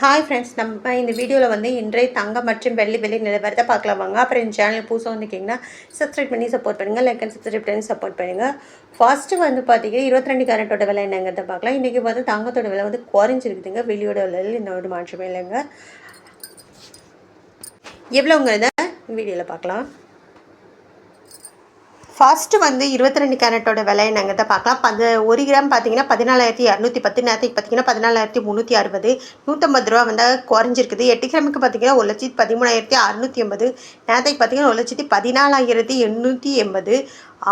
Hi friends, நம்ம இந்த வீடியோவில் வந்து இன்றைய தங்கம் மற்றும் வெள்ளி விலை நிலவரத்தை பார்க்கலாம் வாங்க. அப்புறம் இந்த சேனல் புதுசாக வந்துக்கிங்கன்னா சப்ஸ்கிரைப் பண்ணி சப்போர்ட் பண்ணுங்கள், லைக் அண்ட் சப்ஸ்கிரைப் பண்ணி சப்போர்ட் பண்ணுங்கள். ஃபர்ஸ்ட்டு வந்து பார்த்தீங்கன்னா 22 கேரட்டோட விலை என்னங்கிறத பார்க்கலாம். இன்றைக்கி வந்து தங்கத்தோட விலை வந்து குறைஞ்சிருக்குதுங்க. வெள்ளியோட விலையில் இந்த ஒரு மாற்றமே இல்லைங்க. எவ்வளோங்கிறத வீடியோவில் பார்க்கலாம். ஃபர்ஸ்ட்டு வந்து 22 கேரட்டோட விலை என்னங்க தான் பார்க்கலாம். 1 கிராம் பார்த்தீங்கன்னா 14,210, நேரத்துக்கு பார்த்தீங்கன்னா 14,360, 150 ரூபா வந்து குறைஞ்சிருக்குது. 8 கிராமுக்கு பார்த்தீங்கன்னா 1,13,680, நேரத்துக்கு பார்த்தீங்கன்னா 1,14,880,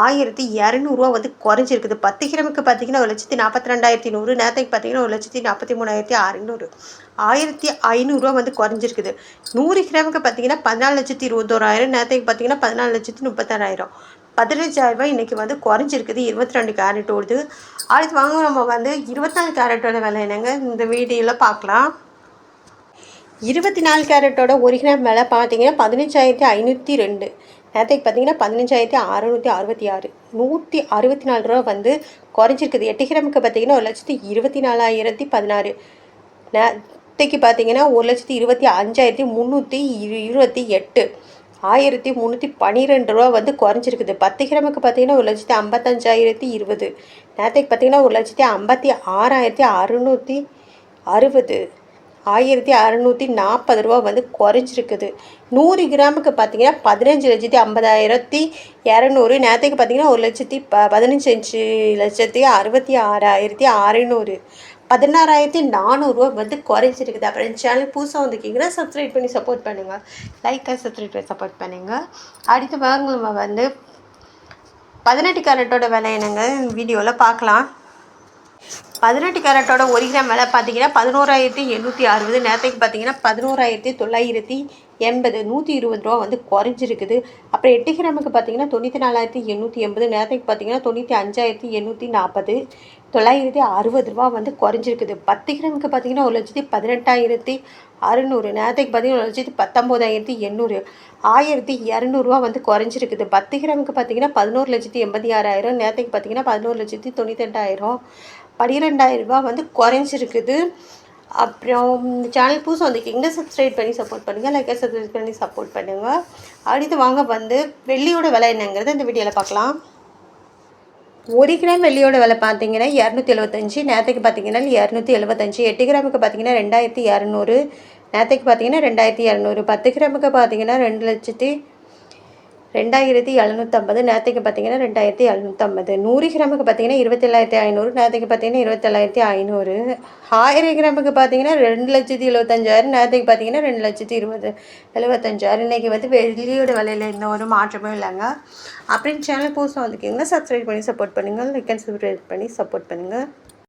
1,200 வந்து குறைஞ்சிருக்குது. 10 கிராமுக்கு பார்த்தீங்கன்னா 1,42,100, நேரத்துக்கு பார்த்தீங்கன்னா 1,43,600, 1,500 வந்து குறைஞ்சிருக்குது. 100 கிராமுக்கு பார்த்தீங்கன்னா 14,21,000, நேரத்துக்கு பார்த்தீங்கன்னா 14,36,000, 15,000 இன்றைக்கி வந்து குறைஞ்சிருக்குது. 22 கேரட் ஓடுது. அடுத்து வாங்க நம்ம வந்து 24 கேரட்டோட விலை என்னங்க இந்த வீடியோவில் பார்க்கலாம். 24 கேரட்டோட 1 கிராம் விலை பார்த்தீங்கன்னா 15,502, நேரத்துக்கு பார்த்தீங்கன்னா 15,666, 164 ரூபா வந்து குறைஞ்சிருக்குது. 8 கிராமுக்கு பார்த்தீங்கன்னா 1,24,016, நேரத்துக்கு பார்த்தீங்கன்னா 1,25,328, 1,312 ரூபா வந்து குறைஞ்சிருக்குது. 10 கிராமுக்கு பார்த்தீங்கன்னா 1,55,020, நேரத்துக்கு பார்த்தீங்கன்னா 1,56,660, 1,640 ரூபா வந்து குறைஞ்சிருக்குது. 100 கிராமுக்கு பார்த்தீங்கன்னா 15,50,200, நேரத்துக்கு பார்த்தீங்கன்னா 15,66,600, 16,400 வந்து குறைஞ்சிருக்குது. அப்புறம் சேனல் புதுசாக வந்துக்கிங்கன்னா சப்ஸ்கிரைப் பண்ணி சப்போர்ட் பண்ணுங்கள், லைக் அண்ட் சப்ஸ்கிரைப் பண்ணி சப்போர்ட் பண்ணுங்கள். அடுத்து வாங்க நம்ம வந்து 18 கேரட்டோட விலை என்னங்க வீடியோவில் பார்க்கலாம். 18 கேரட்டோட 1 கிராம் விலை பார்த்தீங்கன்னா 11,860, நேரத்துக்கு பார்த்தீங்கன்னா 11,980, 120 ரூபா வந்து குறைஞ்சிருக்குது. அப்புறம் 8 கிராமுக்கு பார்த்தீங்கன்னா 94,880, நேரத்துக்கு பார்த்தீங்கன்னா 95,840, 960 ரூபா வந்து குறைஞ்சிருக்குது. 10 கிராமுக்கு பார்த்தீங்கன்னா 1,18,600, நேரத்துக்கு பார்த்தீங்கன்னா 1,19,800, 1,200 ரூபா வந்து குறைஞ்சிருக்குது. 10 கிராமுக்கு பார்த்தீங்கன்னா 11,86,000, நேரத்துக்கு பார்த்தீங்கன்னா 11,92,000, 12,000 ரூபா வந்து குறைஞ்சிருக்குது. அப்புறம் இந்த சேனல் புதுசாக வந்துக்கிங்கன்னா சப்ஸ்கிரைப் பண்ணி சப்போர்ட் பண்ணுங்கள், லைக் சப்ஸ்கிரைப் பண்ணி சப்போர்ட் பண்ணுங்கள். அடுத்து வாங்க வந்து வெள்ளியோட விலை என்னங்கிறத இந்த வீடியோவில் பார்க்கலாம். 1 கிராம் வெள்ளியோட விலை பார்த்தீங்கன்னா 275, நேரத்துக்கு பார்த்தீங்கன்னா 275. 8 கிராமுக்கு பார்த்தீங்கன்னா 2,200, நேரத்துக்கு பார்த்தீங்கன்னா 2,200. 10 கிராமுக்கு பார்த்தீங்கன்னா 2,02,750, நேரத்துக்கு பார்த்தீங்கன்னா 2,750. 100 கிராமுக்கு பார்த்தீங்கன்னா 27,500, நேரத்துக்கு பார்த்தீங்கன்னா 27,500. 1000 கிராமுக்கு பார்த்தீங்கன்னா 2,75,000, நேரத்துக்கு பார்த்தீங்கன்னா 2,20,75. இன்றைக்கி வந்து வெள்ளியோட விலையில் எந்த ஒரு மாற்றமும் இல்லைங்க. அப்படின்னு சேனல் புதுசாக வந்துக்கிங்கன்னா சப்ஸ்கிரைப் பண்ணி சப்போர்ட் பண்ணுங்கள், லைக் அண்ட் சப்ஸ்கிரைப் பண்ணி சப்போர்ட் பண்ணுங்கள்.